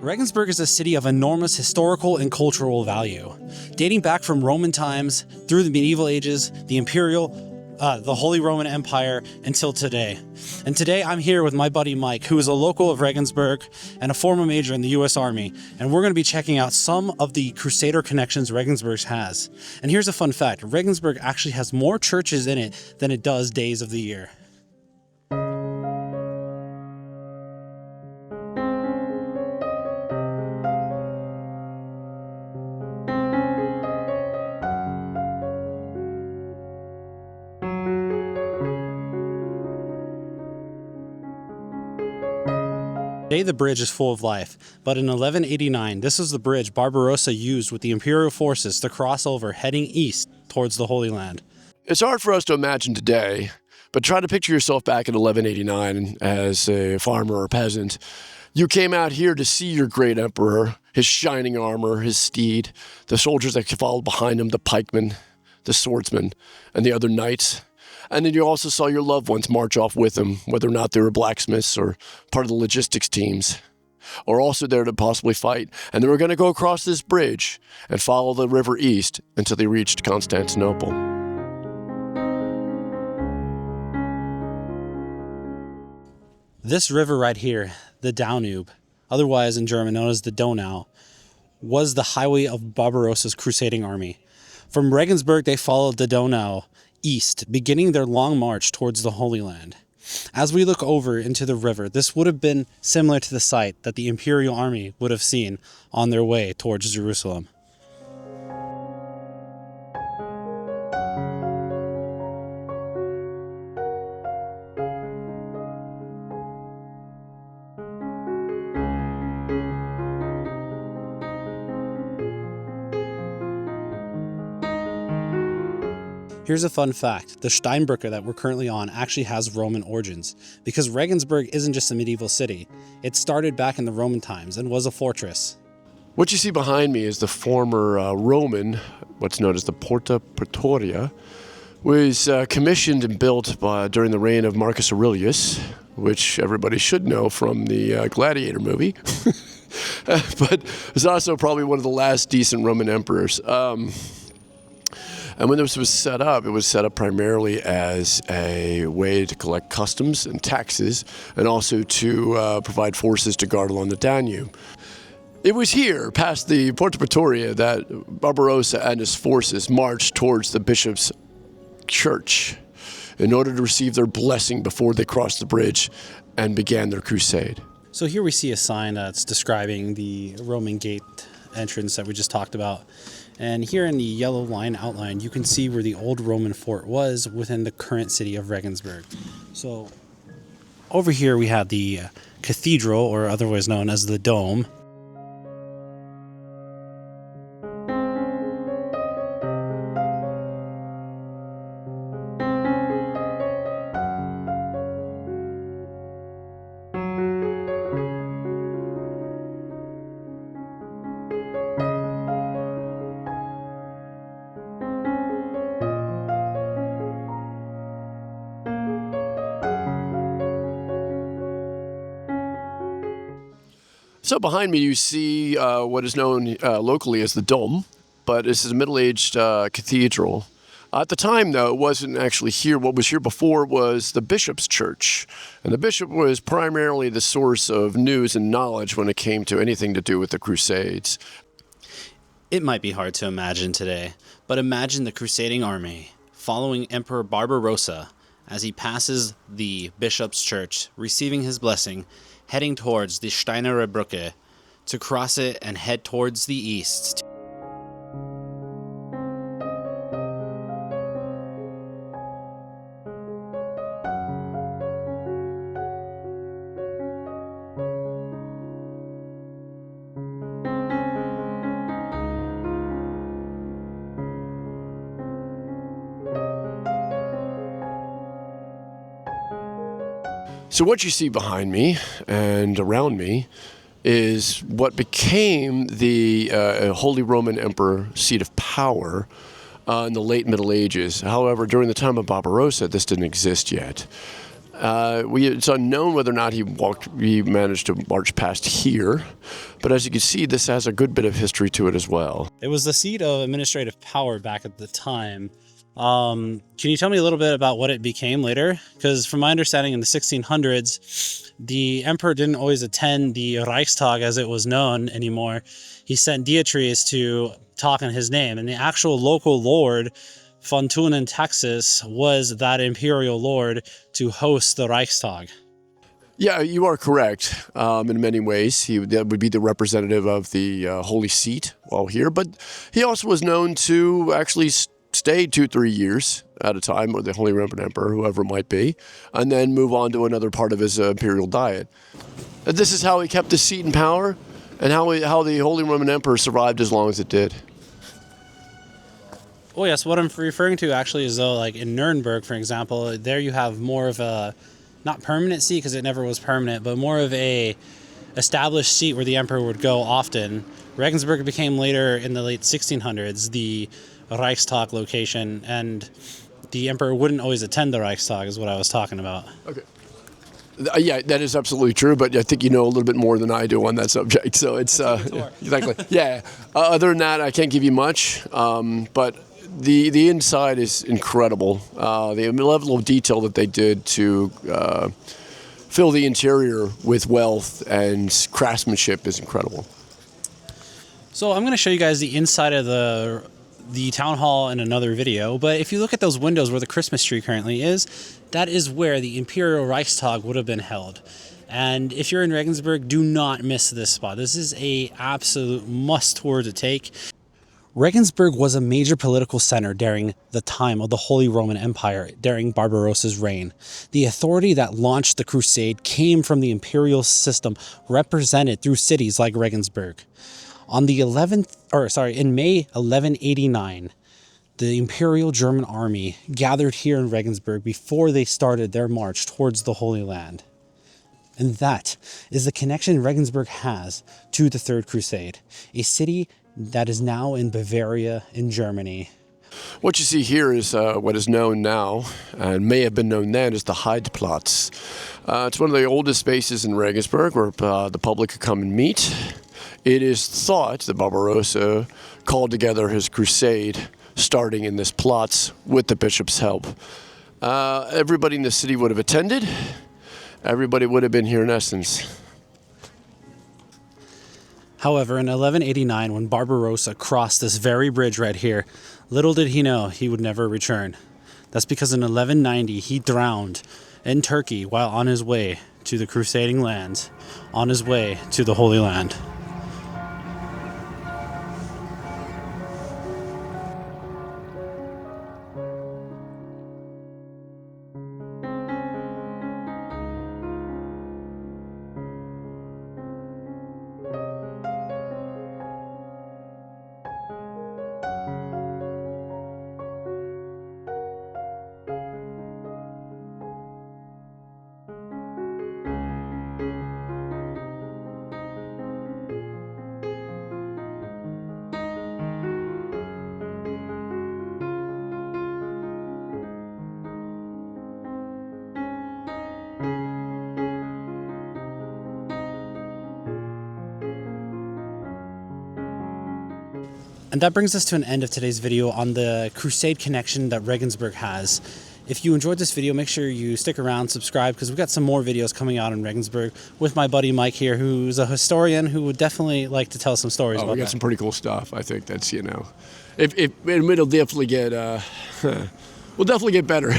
Regensburg is a city of enormous historical and cultural value, dating back from Roman times through the medieval ages, the imperial, the Holy Roman Empire, until today. And today I'm here with my buddy Mike, who is a local of Regensburg and a former major in the U.S. Army, and we're going to be checking out some of the Crusader connections Regensburg has. And here's a fun fact: Regensburg actually has more churches in it than it does days of the year. Today the bridge is full of life, but in 1189, this is the bridge Barbarossa used with the imperial forces to cross over heading east towards the Holy Land. It's hard for us to imagine today, but try to picture yourself back in 1189 as a farmer or peasant. You came out here to see your great emperor, his shining armor, his steed, the soldiers that followed behind him, the pikemen, the swordsmen, and the other knights. And then you also saw your loved ones march off with him, whether or not they were blacksmiths or part of the logistics teams, or also there to possibly fight. And they were going to go across this bridge and follow the river east until they reached Constantinople. This river right here, the Danube, otherwise in German known as the Donau, was the highway of Barbarossa's crusading army. From Regensburg, they followed the Donau east, beginning their long march towards the Holy Land. As we look over into the river, this would have been similar to the sight that the imperial army would have seen on their way towards Jerusalem. Here's a fun fact: the Steinerne Brücke that we're currently on actually has Roman origins, because Regensburg isn't just a medieval city. It started back in the Roman times and was a fortress. What you see behind me is the former Roman, what's known as the Porta Praetoria, was commissioned and built during the reign of Marcus Aurelius, which everybody should know from the Gladiator movie, but was also probably one of the last decent Roman emperors. And when this was set up, it was set up primarily as a way to collect customs and taxes, and also to provide forces to guard along the Danube. It was here, past the Porta Praetoria, that Barbarossa and his forces marched towards the bishop's church in order to receive their blessing before they crossed the bridge and began their crusade. So here we see a sign that's describing the Roman gate entrance that we just talked about. And here in the yellow line outline, you can see where the old Roman fort was within the current city of Regensburg. So over here we have the cathedral, or otherwise known as the Dome. So behind me you see what is known locally as the Dome, but this is a middle-aged cathedral. At the time, though, it wasn't actually here. What was here before was the bishop's church. And the bishop was primarily the source of news and knowledge when it came to anything to do with the Crusades. It might be hard to imagine today, but imagine the crusading army following Emperor Barbarossa as he passes the bishop's church, receiving his blessing, heading towards the Steinerne Brücke to cross it and head towards the east. So what you see behind me and around me is what became the Holy Roman Emperor seat of power in the late Middle Ages. However, during the time of Barbarossa, this didn't exist yet. It's unknown whether or not he managed to march past here, but as you can see, this has a good bit of history to it as well. It was the seat of administrative power back at the time. Can you tell me a little bit about what it became later? Because from my understanding, in the 1600s, the emperor didn't always attend the Reichstag as it was known anymore. He sent dietaries to talk in his name, and the actual local lord, von Thun in Texas, was that imperial lord to host the Reichstag. Yeah, you are correct. In many ways, that would be the representative of the Holy Seat while here, but he also was known to actually stay 2-3 years at a time, or the Holy Roman Emperor, whoever it might be, and then move on to another part of his imperial diet. And this is how he kept his seat in power, and how the Holy Roman Emperor survived as long as it did. Oh yes, what I'm referring to actually is though, like in Nuremberg, for example, there you have more of a, not permanent seat because it never was permanent, but more of a established seat where the emperor would go often. Regensburg became later in the late 1600s the Reichstag location, and the emperor wouldn't always attend the Reichstag is what I was talking about. Okay. Yeah, that is absolutely true, but I think you know a little bit more than I do on that subject. So it's exactly. Yeah. Other than that, I can't give you much, but the inside is incredible. The level of detail that they did to fill the interior with wealth and craftsmanship is incredible. So I'm going to show you guys the inside of the town hall in another video, but if you look at those windows where the Christmas tree currently is, that is where the Imperial Reichstag would have been held. And if you're in Regensburg, do not miss this spot. This is a absolute must tour to take. Regensburg was a major political center during the time of the Holy Roman Empire, during Barbarossa's reign. The authority that launched the crusade came from the imperial system represented through cities like Regensburg. In May 1189, the Imperial German Army gathered here in Regensburg before they started their march towards the Holy Land. And that is the connection Regensburg has to the Third Crusade, a city that is now in Bavaria in Germany. What you see here is what is known now, and may have been known then, as the Heideplatz. It's one of the oldest spaces in Regensburg where the public could come and meet. It is thought that Barbarossa called together his crusade starting in this Platz with the bishop's help. Everybody in the city would have attended. Everybody would have been here in essence. However, in 1189, when Barbarossa crossed this very bridge right here, little did he know he would never return. That's because in 1190, he drowned in Turkey while on his way to the crusading lands, on his way to the Holy Land. And that brings us to an end of today's video on the Crusade connection that Regensburg has. If you enjoyed this video, make sure you stick around, subscribe, because we've got some more videos coming out in Regensburg with my buddy Mike here, who's a historian who would definitely like to tell some stories about that. We got some pretty cool stuff. I think that's, it'll definitely get, we'll definitely get better.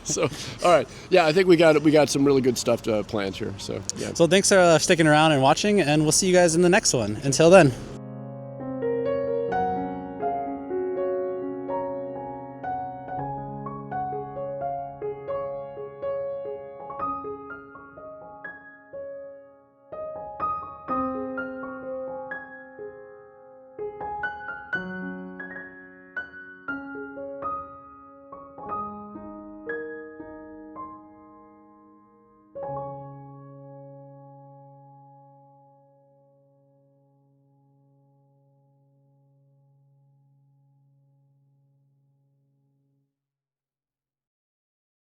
So, all right. Yeah, I think we got some really good stuff to plan here. So, yeah. So thanks for sticking around and watching, and we'll see you guys in the next one. Until then.